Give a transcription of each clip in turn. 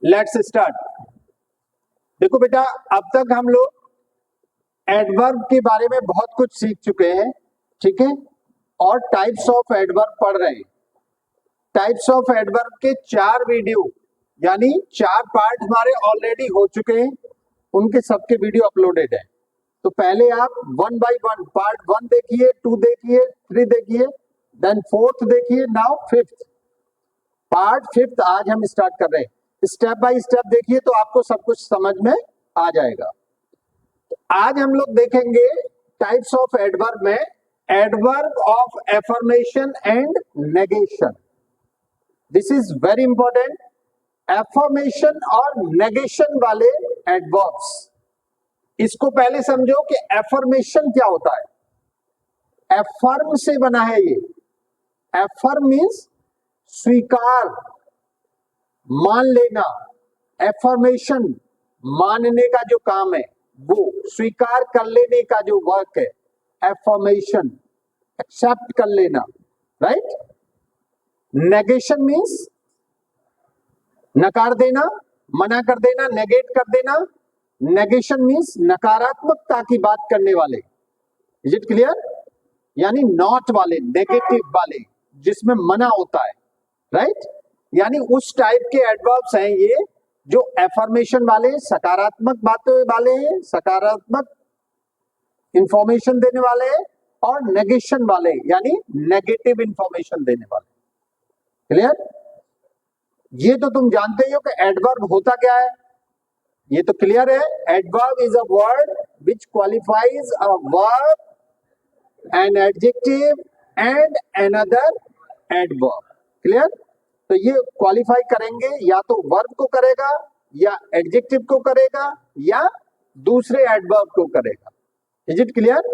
Let's start. देखो बेटा, अब तक हम लोग एडवर्ब के बारे में बहुत कुछ सीख चुके हैं, ठीक है, और टाइप्स ऑफ एडवर्ब पढ़ रहे हैं। टाइप्स ऑफ एडवर्ब के 4 वीडियो यानी 4 पार्ट हमारे ऑलरेडी हो चुके हैं, उनके सबके वीडियो अपलोडेड है। तो पहले आप 1 बाय 1 पार्ट 1 देखिए, 2 देखिए, 3 देखिए, देन 4th देखिए, नाउ 5th पार्ट 5th आज हम स्टार्ट कर रहे हैं। स्टेप बाय स्टेप देखिए तो आपको सब कुछ समझ में आ जाएगा। तो आज हम लोग देखेंगे टाइप्स ऑफ एडवर्ब में adverb of affirmation and negation. This is very important. Affirmation और नेगेशन वाले एडवर्ब्स, इसको पहले समझो कि एफर्मेशन क्या होता है। एफर्म से बना है ये। एफर्म मीन्स स्वीकार, मान लेना। एफर्मेशन मानने का जो काम है, वो स्वीकार कर लेने का जो वर्क है, एफर्मेशन एक्सेप्ट कर लेना, राइट। नेगेशन मीन्स नकार देना, मना कर देना, नेगेट कर देना। नेगेशन मीन्स नकारात्मकता की बात करने वाले। Is it clear? यानी नॉट वाले, नेगेटिव वाले, जिसमें मना होता है, राइट। यानी उस टाइप के एडवर्ब्स हैं ये जो एफर्मेशन वाले, सकारात्मक बातें वाले हैं, सकारात्मक इंफॉर्मेशन देने वाले हैं, और नेगेशन वाले यानी नेगेटिव इंफॉर्मेशन देने वाले। क्लियर? ये तो तुम जानते ही हो कि एडवर्ब होता क्या है, ये तो क्लियर है। Adverb is a word which qualifies a verb, an adjective and another adverb. Clear? तो ये क्वालिफाई करेंगे, या तो वर्ब को करेगा, या एडजेक्टिव को करेगा, या दूसरे एडवर्ब को करेगा। Is it clear?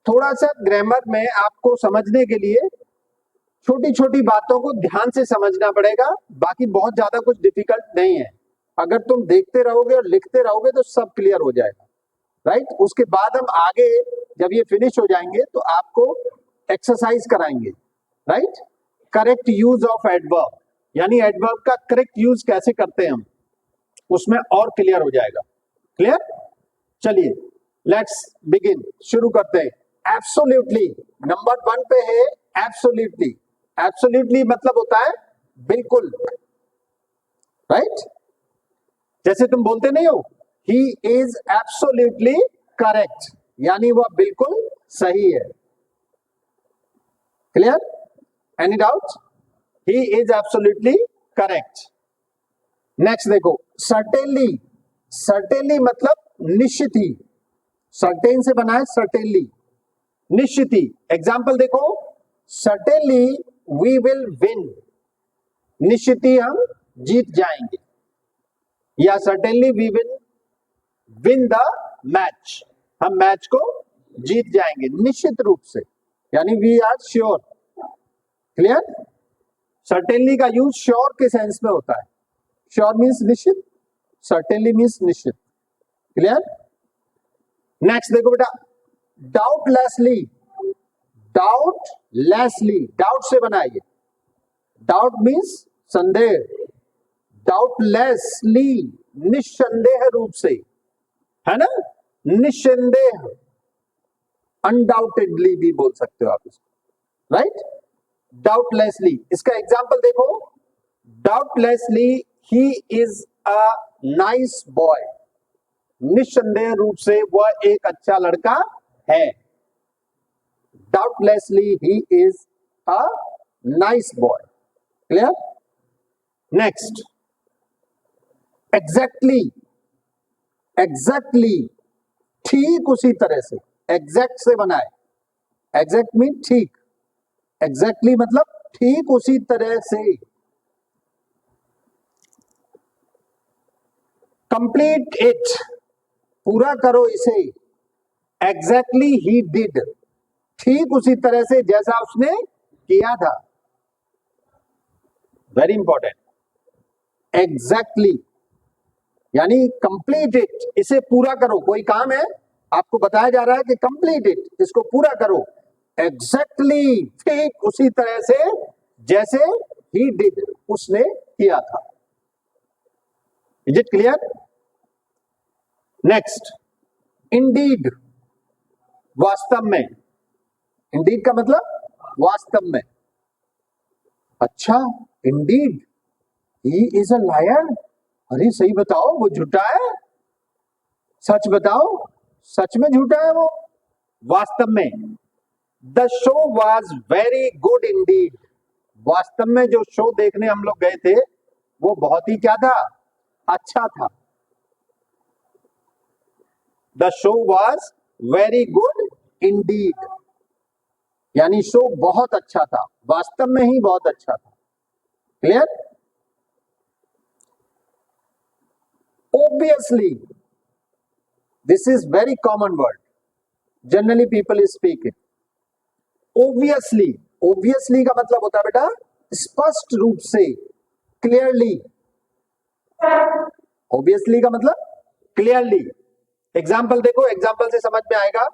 थोड़ा सा ग्रामर में आपको समझने के लिए छोटी छोटी बातों को ध्यान से समझना पड़ेगा, बाकी बहुत ज्यादा कुछ डिफिकल्ट नहीं है। अगर तुम देखते रहोगे और लिखते रहोगे तो सब क्लियर हो जाएगा, राइट। उसके बाद हम आगे जब ये फिनिश हो जाएंगे तो आपको एक्सरसाइज कराएंगे, right. Correct use of adverb, यानी एडवर्ब का करेक्ट यूज कैसे करते हैं हम, उसमें और क्लियर हो जाएगा। क्लियर? चलिए लेट्स बिगिन, शुरू करते हैं। एब्सोल्युटली नंबर 1 पे है। एब्सोल्युटली, एब्सोल्युटली मतलब होता है बिल्कुल, राइट। जैसे तुम बोलते नहीं हो, ही इज एब्सोल्युटली करेक्ट, यानी वह बिल्कुल सही है। Clear? Any doubt? He is absolutely correct. Next देखो, सर्टेनली। सर्टेनली मतलब निश्चित ही। सर्टेन से बना है सर्टेनली, निश्चित ही। एग्जाम्पल देखो, सर्टेनली वी विल विन, निश्चित ही हम जीत जाएंगे। या certainly we will win the match, हम मैच को जीत जाएंगे निश्चित रूप से, यानी we are sure. Clear? Certainly का यूज श्योर के सेंस में होता है। श्योर मीन्स निश्चित, सर्टेनली मीन्स निश्चित। क्लियर? नेक्स्ट देखो बेटा, डाउटलेसली। डाउटलेसली, डाउट से बना है। डाउट मीन्स संदेह, डाउटलेसली निस्संदेह रूप से, है ना, निस्संदेह, अनडाउटेडली भी बोल सकते हो आप इसको, राइट। डाउटलेसली, इसका एग्जांपल देखो, doubtlessly he is a nice boy, निस्संदेह रूप से वह एक अच्छा लड़का है। Doubtlessly he is a nice boy. Clear? Next, exactly. Exactly ठीक उसी तरह से, एग्जैक्ट से बना है। एग्जैक्ट मीन ठीक, एग्जैक्टली मतलब ठीक उसी तरह से। कंप्लीट इट, पूरा करो इसे। एग्जैक्टली ही डिड, ठीक उसी तरह से जैसा उसने किया था। Very important. एग्जैक्टली यानी कंप्लीट इट, इसे पूरा करो। कोई काम है, आपको बताया जा रहा है कि कंप्लीट इट, इसको पूरा करो। एग्जैक्टली ठीक उसी तरह से जैसे ही डिड, उसने किया था। Is it clear? Next, Indeed, वास्तव में। इंडीड का मतलब वास्तव में। अच्छा, Indeed he is a liar. अरे सही बताओ, वो झूठा है? सच बताओ, सच में झूठा है वो? वास्तव में। The show was very good Indeed. वास्तव में जो शो देखने हम लोग गए थे वो बहुत ही क्या था? अच्छा था। The show was very good Indeed, यानी शो बहुत अच्छा था, वास्तव में ही बहुत अच्छा था। Clear? Obviously, this is very common word. Generally people speak it. Obviously, obviously का मतलब होता है बेटा स्पष्ट रूप से, clearly. Obviously का मतलब clearly. एग्जाम्पल देखो, एग्जाम्पल से समझ में आएगा।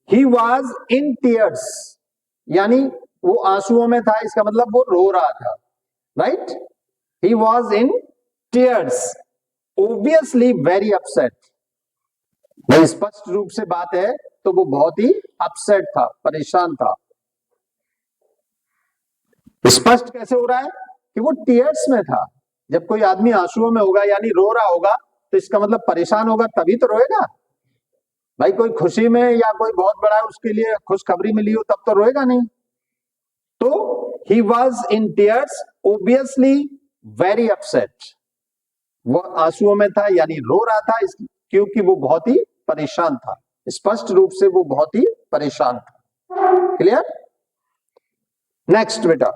He was in tears, यानी वो आंसुओं में था, इसका मतलब वो रो रहा था, right? He was in tears. Obviously very upset. भाई स्पष्ट रूप से बात है तो वो बहुत ही अपसेट था, परेशान था। स्पष्ट कैसे हो रहा है कि वो टीयर्स में था। जब कोई आदमी आंसुओं में होगा यानी रो रहा होगा तो इसका मतलब परेशान होगा, तभी तो रोएगा। भाई कोई खुशी में या कोई बहुत बड़ा उसके लिए खुशखबरी मिली हो तब तो रोएगा नहीं। तो he was in tears, obviously very upset. वो आंसुओं में था यानी रो रहा था क्योंकि वो बहुत ही परेशान था। स्पष्ट रूप से वो बहुत ही परेशान था। क्लियर? नेक्स्ट बेटा,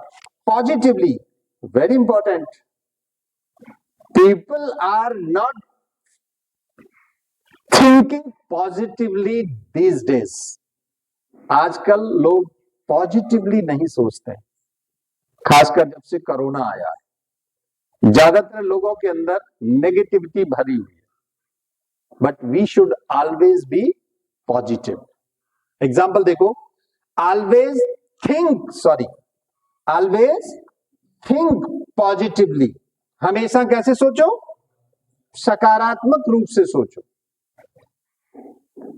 positively, very important. People are not thinking positively these days. आजकल लोग पॉजिटिवली नहीं सोचते, खासकर जब से कोरोना आया है। ज्यादातर लोगों के अंदर नेगेटिविटी भरी हुई है। But we should always be positive. Example देखो, ऑलवेज थिंक पॉजिटिवली। हमेशा कैसे सोचो? सकारात्मक रूप से सोचो,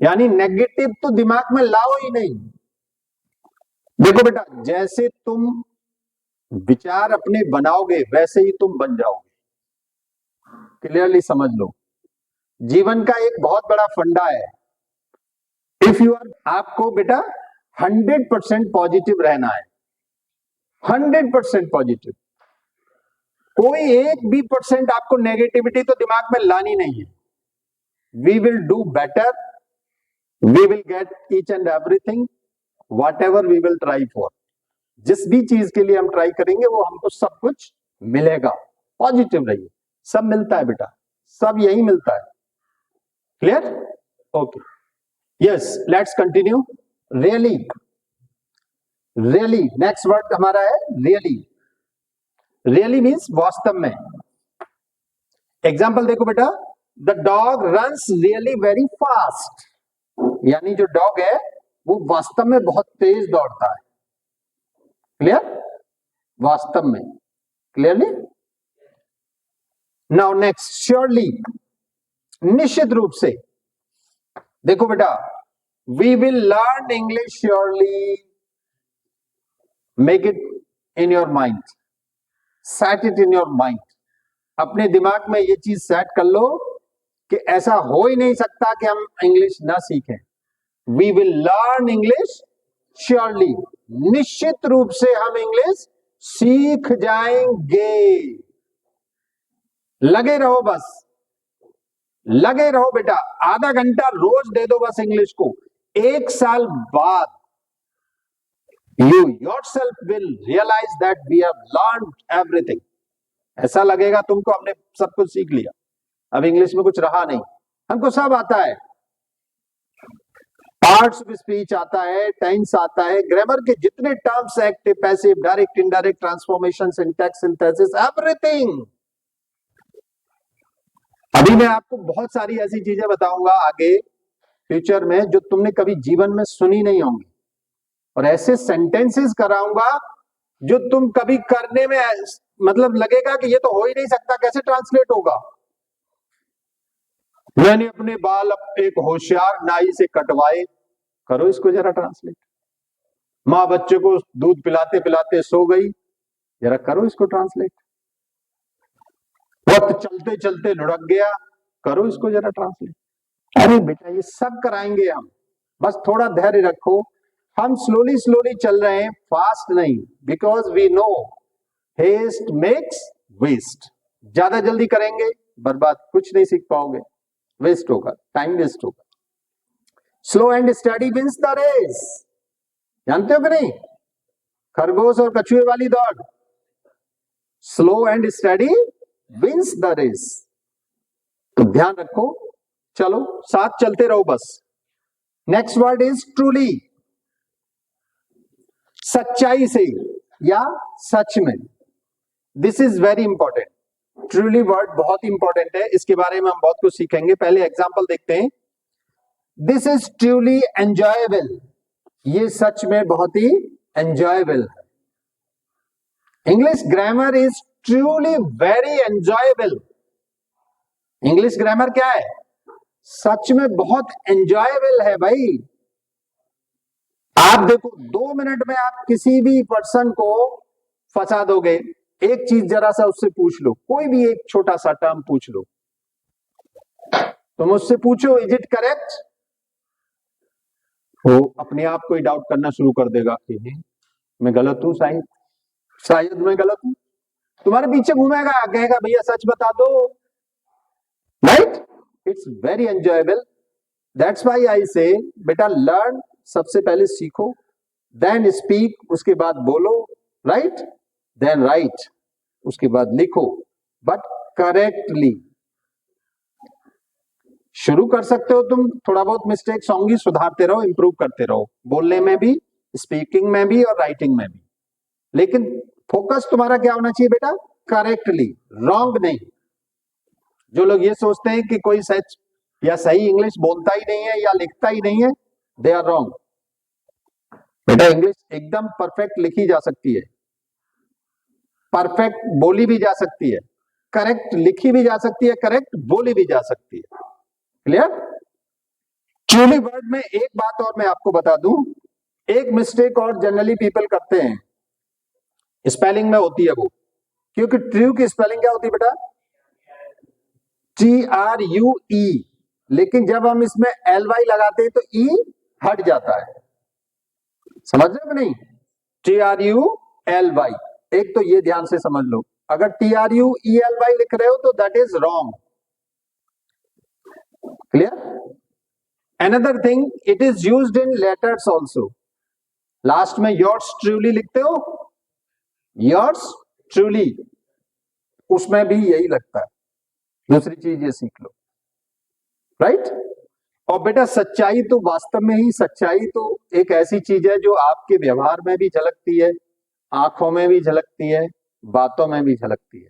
यानी नेगेटिव तो दिमाग में लाओ ही नहीं। देखो बेटा, जैसे तुम विचार अपने बनाओगे वैसे ही तुम बन जाओगे। क्लियरली समझ लो, जीवन का एक बहुत बड़ा फंडा है। इफ यू आर, आपको बेटा 100% पॉजिटिव रहना है, 100% पॉजिटिव। कोई एक भी परसेंट आपको नेगेटिविटी तो दिमाग में लानी नहीं है। We will do better, we will get each and everything whatever we will try for. जिस भी चीज के लिए हम ट्राई करेंगे वो हमको सब कुछ मिलेगा। पॉजिटिव रहिए, सब मिलता है बेटा, सब यही मिलता है। Clear? Okay, yes, let's continue. Really, really next word हमारा है रियली। रियली मीन्स वास्तव में। एग्जाम्पल देखो बेटा, the dog runs really very fast, यानी जो डॉग है वो वास्तव में बहुत तेज दौड़ता है। क्लियर? वास्तव में, क्लियरली। नाउ नेक्स्ट, श्योरली, निश्चित रूप से। देखो बेटा, we will learn English surely. Make it in your mind, set it in your mind. अपने दिमाग में ये चीज सेट कर लो कि ऐसा हो ही नहीं सकता कि हम इंग्लिश ना सीखें। We will learn English surely, निश्चित रूप से हम इंग्लिश सीख जाएंगे। लगे रहो, बस लगे रहो बेटा, आधा घंटा रोज दे दो बस इंग्लिश को। 1 साल बाद you yourself will realize that we have learned everything. ऐसा लगेगा तुमको हमने सब कुछ सीख लिया, अब इंग्लिश में कुछ रहा नहीं, हमको सब आता है। पार्ट्स ऑफ स्पीच आता है, टेंस आता है, ग्रामर के जितने terms, active, passive, direct, indirect, transformation, syntax, synthesis, everything. अभी मैं आपको बहुत सारी ऐसी चीजें बताऊंगा आगे फ्यूचर में जो तुमने कभी जीवन में सुनी नहीं होंगी, और ऐसे सेंटेंसेस कराऊंगा जो तुम कभी करने में मतलब लगेगा कि ये तो हो ही नहीं सकता, कैसे ट्रांसलेट होगा। मैंने अपने बाल एक होशियार नाई से कटवाए, करो इसको जरा ट्रांसलेट। माँ बच्चे को दूध पिलाते पिलाते सो गई, जरा करो इसको ट्रांसलेट। वक्त चलते चलते लुढ़क गया, करो इसको जरा ट्रांसलेट। अरे बेटा ये सब कराएंगे हम, बस थोड़ा धैर्य रखो। हम स्लोली स्लोली चल रहे हैं, फास्ट नहीं, because we know haste makes waste. ज्यादा जल्दी करेंगे बर्बाद, कुछ नहीं सीख पाओगे, वेस्ट होगा, टाइम वेस्ट होगा। Slow and study wins the race, जानते हो कि नहीं? खरगोश और कछुए वाली दौड़, slow and study wins the race. तो ध्यान रखो, चलो साथ चलते रहो बस। नेक्स्ट वर्ड इज ट्रूली, सच्चाई से या सच में। This is very important, truly word बहुत इंपॉर्टेंट है, इसके बारे में हम बहुत कुछ सीखेंगे। पहले एग्जांपल देखते हैं। दिस इज ट्रूली एंजॉयबल, ये सच में बहुत ही एंजॉयबल है। English grammar is truly very enjoyable. English grammar क्या है? सच में बहुत एंजॉयबल है भाई। आप देखो 2 मिनट में आप किसी भी पर्सन को फंसा दोगे। एक चीज जरा सा उससे पूछ लो, कोई भी एक छोटा सा टर्म पूछ लो, तुम उससे पूछो इज इट करेक्ट, वो अपने आप को ही डाउट करना शुरू कर देगा कि मैं गलत हूं, शायद मैं गलत हूं। तुम्हारे पीछे घूमेगा, कहेगा भैया सच बता दो, right? It's very enjoyable. That's why आई से बेटा लर्न, सबसे पहले सीखो, देन स्पीक, उसके बाद बोलो, राइट, देन राइट, उसके बाद लिखो, बट करेक्टली। शुरू कर सकते हो तुम, थोड़ा बहुत मिस्टेक्स होंगी, सुधारते रहो, इंप्रूव करते रहो, बोलने में भी, स्पीकिंग में भी और राइटिंग में भी। लेकिन फोकस तुम्हारा क्या होना चाहिए बेटा? करेक्टली, रॉन्ग नहीं। जो लोग ये सोचते हैं कि कोई सच या सही इंग्लिश बोलता ही नहीं है या लिखता ही नहीं है, दे आर रॉन्ग। बेटा इंग्लिश एकदम परफेक्ट लिखी जा सकती है, परफेक्ट बोली भी जा सकती है, करेक्ट लिखी भी जा सकती है, करेक्ट बोली भी जा सकती है। क्लियर? ट्रूली वर्ड में एक बात और मैं आपको बता दूं, एक मिस्टेक और जनरली पीपल करते हैं, स्पेलिंग में होती है वो। क्योंकि ट्रू की स्पेलिंग क्या होती है बेटा? TRUE, लेकिन जब हम इसमें LY लगाते हैं तो E हट जाता है, समझ रहे हो नहीं? TRULY, एक तो ये ध्यान से समझ लो, अगर TRUELY लिख रहे हो तो that is wrong. Clear? Another thing, it is used in letters also. Last में योर्स ट्रूली लिखते हो, योर्स ट्रूली, उसमें भी यही लगता है। दूसरी चीज ये सीख लो, राइट? और बेटा सच्चाई तो वास्तव में ही, सच्चाई तो एक ऐसी चीज है जो आपके व्यवहार में भी झलकती है, आंखों में भी झलकती है, बातों में भी झलकती है।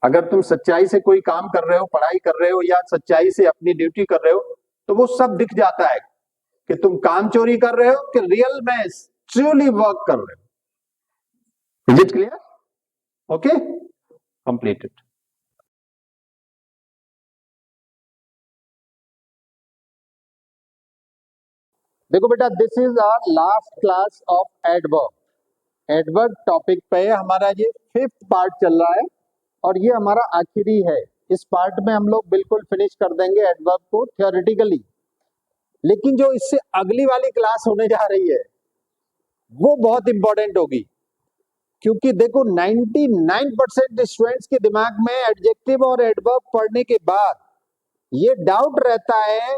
अगर तुम सच्चाई से कोई काम कर रहे हो, पढ़ाई कर रहे हो या सच्चाई से अपनी ड्यूटी कर रहे हो, तो वो सब दिख जाता है कि तुम काम चोरी कर रहे हो कि रियल में ट्रूली वर्क कर रहे हो। Is it clear? Okay, completed. देखो बेटा, this is our last class of adverb. Adverb topic पे हमारा ये 5th पार्ट चल रहा है और ये हमारा आखिरी है। इस पार्ट में हम लोग बिल्कुल फिनिश कर देंगे एडवर्ब को थियोरेटिकली। लेकिन जो इससे अगली वाली क्लास होने जा रही है वो बहुत इंपॉर्टेंट होगी, क्योंकि देखो 99% स्टूडेंट्स के दिमाग में एडजेक्टिव और एडवर्ब पढ़ने के बाद ये डाउट रहता है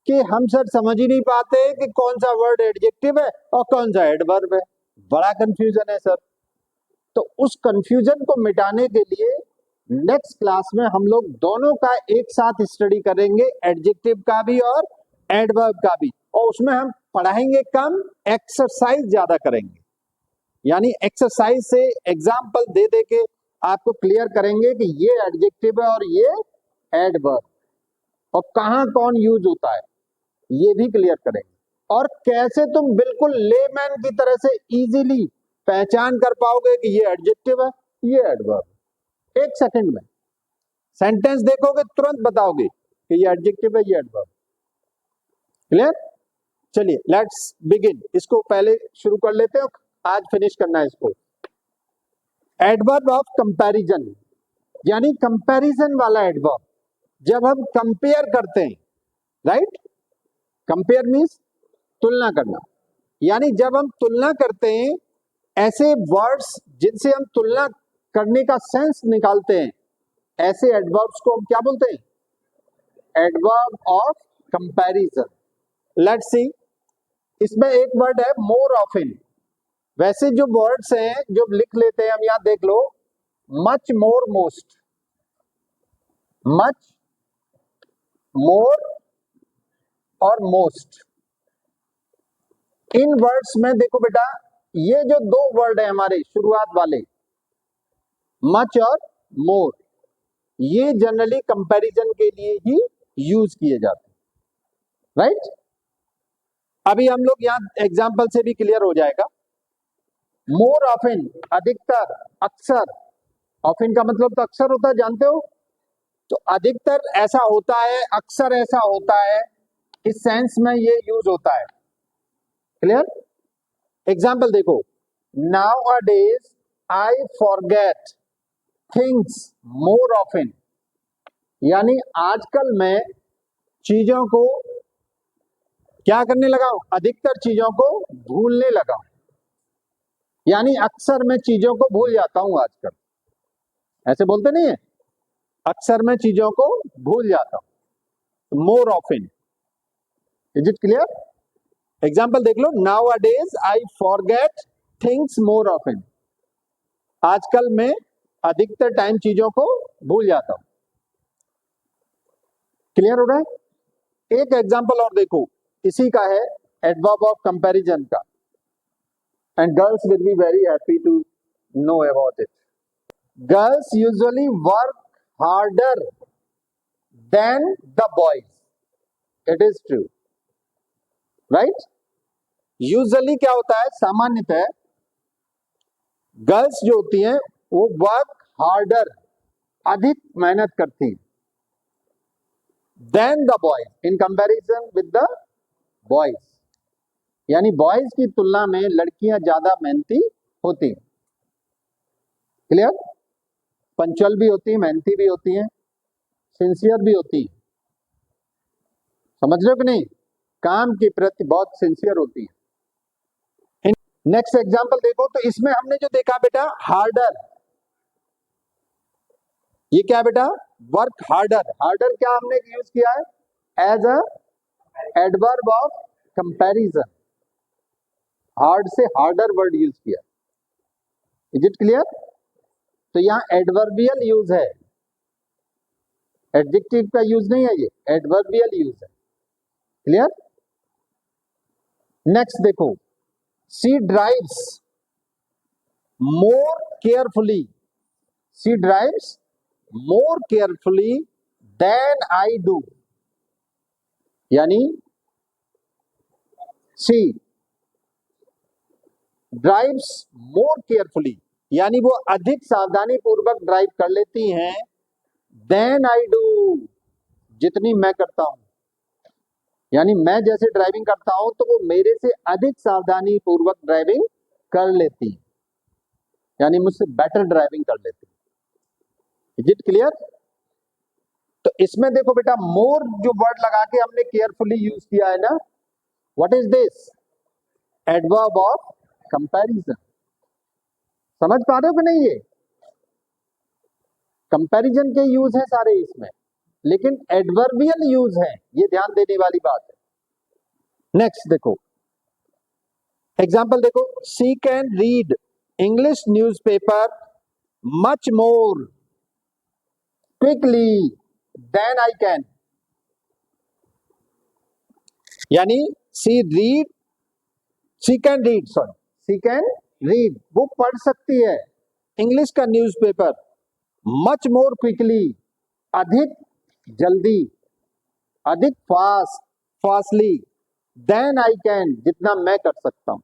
कि हम सर समझ ही नहीं पाते कि कौन सा वर्ड एडजेक्टिव है और कौन सा एडवर्ब है। बड़ा कंफ्यूजन है सर। तो उस कंफ्यूजन को मिटाने के लिए नेक्स्ट क्लास में हम लोग दोनों का एक साथ स्टडी करेंगे, एडजेक्टिव का भी और एडवर्ब का भी। और उसमें हम पढ़ाएंगे कम, एक्सरसाइज ज्यादा करेंगे। यानी एक्सरसाइज से एग्जाम्पल दे दे के आपको क्लियर करेंगे कि ये एडजेक्टिव है और ये एडवर्ब, और कहां कौन यूज होता है ये भी क्लियर करेंगे। और कैसे तुम बिल्कुल लेमैन की तरह से इजीली पहचान कर पाओगे कि ये एडजेक्टिव है, ये एडवर्ब। 1 सेकंड में सेंटेंस देखोगे तुरंत बताओगे कि ये एडजेक्टिव है, ये एडवर्ब। क्लियर? चलिए लेट्स बिगिन। इसको पहले शुरू कर लेते हैं, आज फिनिश करना है इसको। एडवर्ब ऑफ कंपैरिजन, यानी कंपैरिजन वाला एडवर्ब, जब हम कंपेयर करते हैं, राइट? कंपेयर मीन्स तुलना करना, यानी जब हम तुलना करते हैं, ऐसे वर्ड्स जिनसे हम तुलना करने का सेंस निकालते हैं, ऐसे एडवर्ब्स को हम क्या बोलते हैं? Adverb of comparison. Let's see, इसमें एक वर्ड है मोर ऑफन। वैसे जो वर्ड्स हैं जो लिख लेते हैं हम, यहां देख लो, much more most, much more और मोस्ट। इन वर्ड्स में देखो बेटा, ये जो दो वर्ड है हमारे शुरुआत वाले, मच और मोर, ये जनरली कंपैरिजन के लिए ही यूज किए जाते हैं, राइट? अभी हम लोग यहां एग्जांपल से भी क्लियर हो जाएगा। मोर ऑफन, अधिकतर, अक्सर। ऑफन का मतलब तो अक्सर होता है, जानते हो? तो अधिकतर ऐसा होता है, अक्सर ऐसा होता है, इस सेंस में ये यूज होता है। क्लियर? एग्जाम्पल देखो, now a days I forget things more often, यानी आजकल मैं चीजों को क्या करने लगा हूं? अधिकतर चीजों को भूलने लगा हूं, यानी अक्सर मैं चीजों को भूल जाता हूं आजकल। ऐसे बोलते नहीं है, अक्सर मैं चीजों को भूल जाता हूं, more often. Is it clear? Example देख लो, nowadays I forget things more often, आजकल मैं अधिकतर टाइम चीजों को भूल जाता हूं। क्लियर हो रहा है? एक एग्जाम्पल और देखो, इसी का है, एडवर्ब ऑफ कंपैरिजन का, and girls will be very happy to know about it. Girls usually work harder than the boys, it is true, right? Usually क्या होता है? सामान्यतः गर्ल्स जो होती हैं वो वर्क हार्डर, अधिक मेहनत करती हैं, than the boys, in comparison with the boys, यानी बॉयज की तुलना में लड़कियां ज्यादा मेहनती होती हैं। क्लियर? पंचुअल भी होती हैं, मेहनती भी होती हैं, सिंसियर भी होती हैं। समझ रहे हो कि नहीं? काम के प्रति बहुत सिंसियर होती है। नेक्स्ट एग्जांपल देखो, तो इसमें हमने जो देखा बेटा, हार्डर, ये क्या बेटा? Work harder. हार्डर क्या हमने यूज किया है? As a adverb of comparison, hard से हार्डर वर्ड यूज किया। Is it clear? तो यहां एडवर्बियल यूज है, एडजेक्टिव का यूज नहीं है, ये एडवर्बियल यूज है। क्लियर? नेक्स्ट देखो, she drives more carefully, she drives more carefully than I do, यानी शी ड्राइव्स मोर केयरफुली, यानी वो अधिक सावधानी पूर्वक ड्राइव कर लेती हैं, देन आई डू, जितनी मैं करता हूं, यानी मैं जैसे ड्राइविंग करता हूं तो वो मेरे से अधिक सावधानी पूर्वक ड्राइविंग कर लेती, यानी मुझसे बेटर ड्राइविंग कर लेती। Is it clear? तो इसमें देखो बेटा, मोर जो वर्ड लगा के हमने केयरफुली यूज किया है ना, what is this? Adverb of comparison. समझ पा रहे हो कि नहीं? ये कंपैरिजन के यूज है सारे इसमें, लेकिन एडवर्बियल यूज है, ये ध्यान देने वाली बात है। नेक्स्ट देखो, एग्जाम्पल देखो, she can read English newspaper much more quickly than I can, यानी she can read, she can read, वो पढ़ सकती है इंग्लिश का न्यूज़पेपर, मच मोर क्विकली, अधिक जल्दी, अधिक फास्टली, देन आई कैन, जितना मैं कर सकता हूं,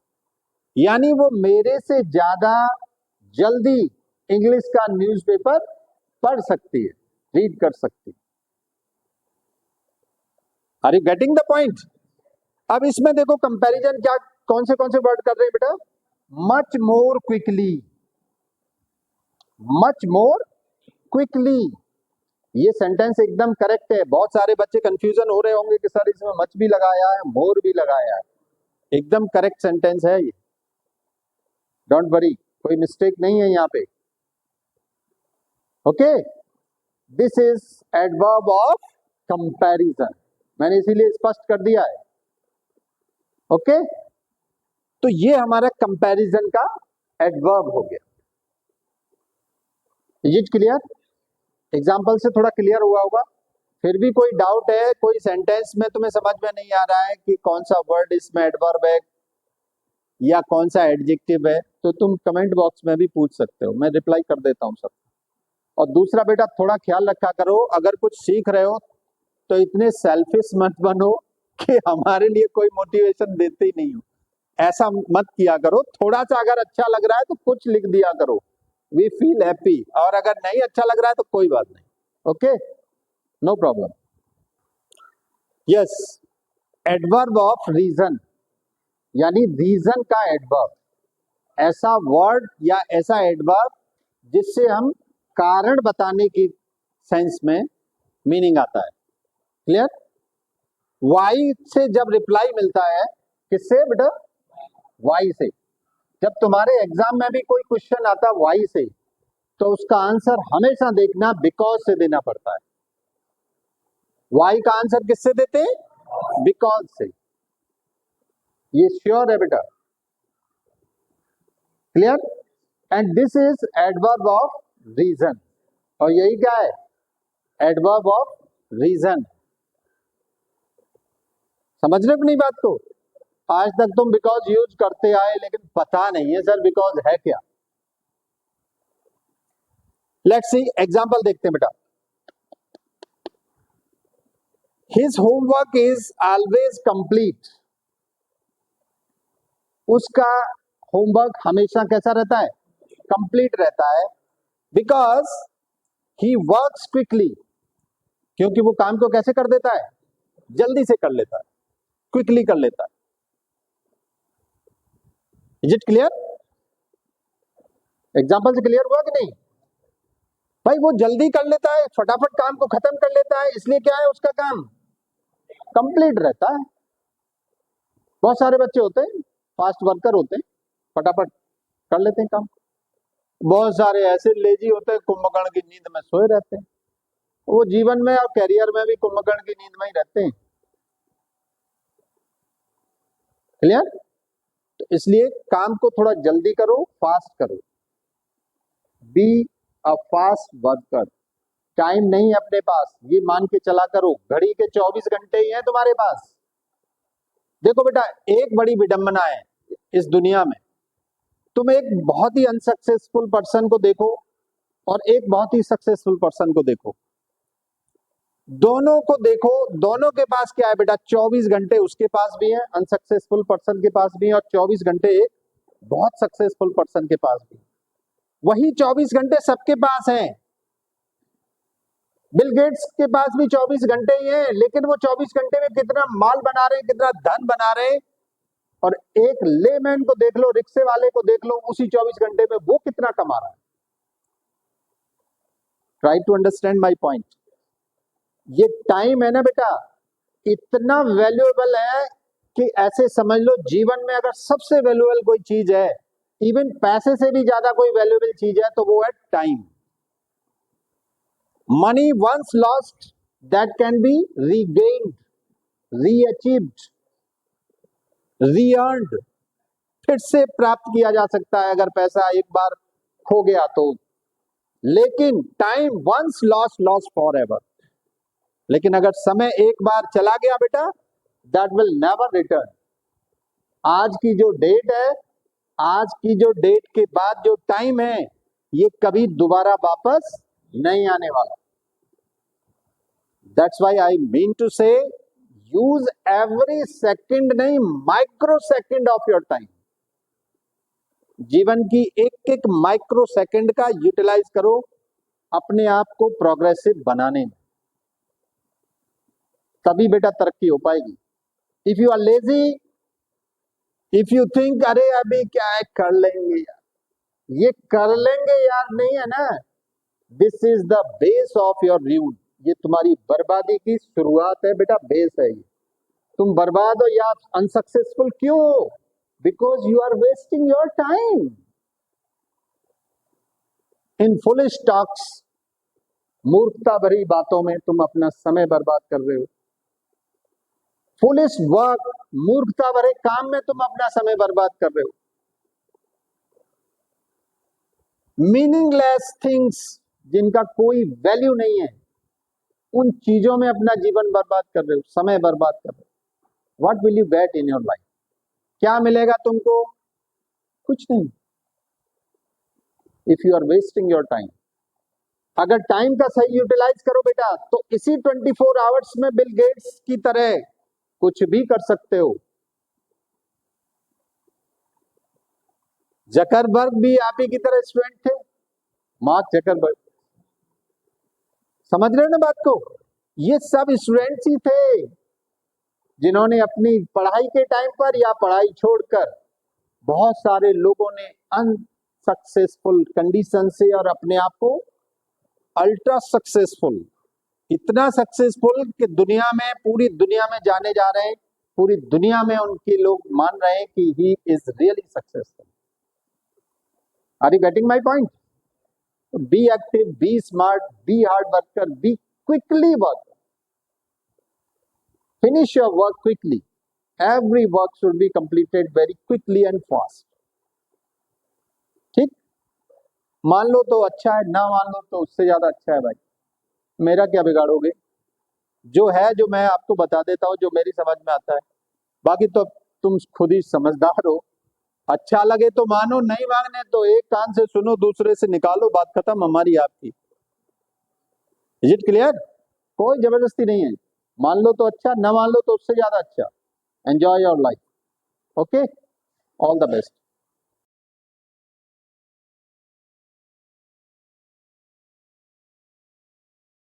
यानी वो मेरे से ज्यादा जल्दी इंग्लिश का न्यूज़पेपर पढ़ सकती है, रीड कर सकती है। Are you getting the point? अब इसमें देखो कंपैरिजन क्या, कौन से वर्ड कर रहे हैं बेटा? Much more quickly, much more quickly. ये सेंटेंस एकदम करेक्ट है। बहुत सारे बच्चे कंफ्यूजन हो रहे होंगे कि सर इसमें मच भी लगाया है, मोर भी लगाया है। एकदम करेक्ट सेंटेंस है ये, डोंट वरी, कोई मिस्टेक नहीं है यहाँ पे। Okay, this is adverb of comparison, मैंने इसीलिए स्पष्ट कर दिया है। ओके, तो ये हमारा कंपैरिजन का एडवर्ब हो गया। Is it clear? एग्जाम्पल से थोड़ा क्लियर हुआ होगा। फिर भी कोई डाउट है, कोई सेंटेंस में तुम्हें समझ में नहीं आ रहा है कि कौन सा वर्ड इसमें एडवर्ब है या कौन सा एडजेक्टिव है, तो तुम कमेंट बॉक्स में भी पूछ सकते हो, मैं रिप्लाई कर देता हूँ सब। और दूसरा बेटा, थोड़ा ख्याल रखा करो, अगर कुछ सीख रहे हो तो इतने सेल्फिश मत बनो कि हमारे लिए कोई मोटिवेशन देते ही नहीं हो। ऐसा मत किया करो। थोड़ा सा अगर अच्छा लग रहा है तो कुछ लिख दिया करो, वी फील हैप्पी, और अगर नहीं अच्छा लग रहा है तो कोई बात नहीं। Okay, no problem. Yes, adverb of reason, यानी रीजन का एडवर्ब, ऐसा वर्ड या ऐसा एडवर्ब जिससे हम कारण बताने की सेंस में मीनिंग आता है। क्लियर? वाई से जब रिप्लाई मिलता है, किससे बेटा? वाई से। जब तुम्हारे एग्जाम में भी कोई क्वेश्चन आता है वाई से, तो उसका आंसर हमेशा देखना बिकॉज से देना पड़ता है। वाई का आंसर किससे देते हैं? बिकॉज से। ये श्योर है बेटा? Clear? And this is adverb of reason, और यही क्या है? Adverb of reason. समझ रहे अपनी बात को? आज तक तुम बिकॉज यूज करते आए, लेकिन पता नहीं है सर बिकॉज है क्या। लेट्स सी एग्जांपल देखते हैं बेटा। His homework is always complete, उसका होमवर्क हमेशा कैसा रहता है? कंप्लीट रहता है। बिकॉज ही वर्क्स क्विकली, क्योंकि वो काम को कैसे कर देता है? जल्दी से कर लेता है, क्विकली कर लेता है। Is it clear? एग्जाम्पल से क्लियर हुआ कि नहीं? भाई वो जल्दी कर लेता है, फटाफट काम को खत्म कर लेता है, इसलिए क्या है? उसका काम कंप्लीट रहता है। बहुत सारे बच्चे होते हैं, फास्ट वर्कर होते हैं, फटाफट कर लेते हैं काम। बहुत सारे ऐसे लेजी होते हैं, कुंभकर्ण की नींद में सोए रहते हैं। वो जीवन में और कैरियर में भी कुंभकर्ण की नींद में ही रहते हैं। क्लियर? तो इसलिए काम को थोड़ा जल्दी करो, फास्ट करो। Be a fast worker. Time नहीं है अपने पास, ये मान के चला करो। घड़ी के 24 घंटे ही हैं तुम्हारे पास। देखो बेटा, एक बड़ी विडंबना है इस दुनिया में। तुम एक बहुत ही अनसक्सेसफुल पर्सन को देखो और एक बहुत ही सक्सेसफुल पर्सन को देखो, दोनों को देखो, दोनों के पास क्या है बेटा? 24 घंटे उसके पास भी है, अनसक्सेसफुल पर्सन के पास भी है, और 24 घंटे एक बहुत सक्सेसफुल पर्सन के पास भी। वही 24 घंटे सबके पास हैं। बिल गेट्स के पास भी 24 घंटे ही हैं, लेकिन वो 24 घंटे में कितना माल बना रहे हैं, कितना धन बना रहे हैं। और एक लेमैन को देख लो, रिक्शे वाले को देख लो, उसी 24 घंटे में वो कितना कमा रहा है। Try to understand my point. ये टाइम है ना बेटा, इतना वैल्यूएबल है कि ऐसे समझ लो, जीवन में अगर सबसे वैल्यूएबल कोई चीज है, इवन पैसे से भी ज्यादा कोई वैल्यूएबल चीज है, तो वो है time. Money once lost that can be regained, reachieved, reearned, फिर से प्राप्त किया जा सकता है अगर पैसा एक बार खो गया तो। लेकिन time once lost, lost forever. लेकिन अगर समय एक बार चला गया बेटा, दैट विल नेवर रिटर्न। आज की जो डेट है, आज की जो डेट के बाद जो टाइम है, ये कभी दोबारा वापस नहीं आने वाला। That's why I mean to say, use every second, नहीं microsecond of your time. जीवन की एक एक माइक्रो सेकंड का यूटिलाइज करो अपने आप को प्रोग्रेसिव बनाने में। तभी बेटा तरक्की हो पाएगी। If you are lazy, if you think अरे अभी क्या है कर लेंगे यार, ये कर लेंगे यार नहीं है ना, this is the base of your root. ये तुम्हारी बर्बादी की शुरुआत है बेटा, बेस है ये। तुम बर्बाद हो या अनसक्सेसफुल क्यों हो? Because you are wasting your time in foolish talks. मूर्खता भरी बातों में तुम अपना समय बर्बाद कर रहे हो। फुलिश वर्क, मूर्खता भरे काम में तुम अपना समय बर्बाद कर रहे हो। मीनिंगलेस थिंग्स, जिनका कोई वैल्यू नहीं है, उन चीजों में अपना जीवन बर्बाद कर रहे हो, समय बर्बाद कर रहे हो। What will you get in your life? क्या मिलेगा तुमको? कुछ नहीं, if you are wasting your time. अगर टाइम का सही यूटिलाइज करो बेटा, तो इसी 24 आवर्स में बिल गेट्स की तरह कुछ भी कर सकते हो। जकरबर्ग भी आप ही की तरह स्टूडेंट थे, मार्क जकरबर्ग। समझ रहे हो ना बात को? ये सब स्टूडेंट्स ही थे जिन्होंने अपनी पढ़ाई के टाइम पर या पढ़ाई छोड़कर, बहुत सारे लोगों ने अनसक्सेसफुल कंडीशन से और अपने आप को अल्ट्रा सक्सेसफुल, इतना सक्सेसफुल कि दुनिया में, पूरी दुनिया में जाने जा रहे हैं। पूरी दुनिया में उनके लोग मान रहे हैं कि he is really successful. Are you getting my point? Be active, be smart, be hard worker, be quickly work, finish your work quickly. Every work should be completed very quickly and fast. ठीक, मान लो तो अच्छा है, ना मान लो तो उससे ज्यादा अच्छा है भाई, मेरा क्या बिगाड़ोगे? जो है, जो मैं आपको बता देता हूं, जो मेरी समझ में आता है, बाकी तो तुम खुद ही समझदार हो। अच्छा लगे तो मानो, नहीं मांगने तो एक कान से सुनो, दूसरे से निकालो, बात खत्म हमारी आपकी। Is it clear? कोई जबरदस्ती नहीं है, मान लो तो अच्छा, ना मान लो तो उससे ज्यादा अच्छा। Enjoy your life. Okay, all the best.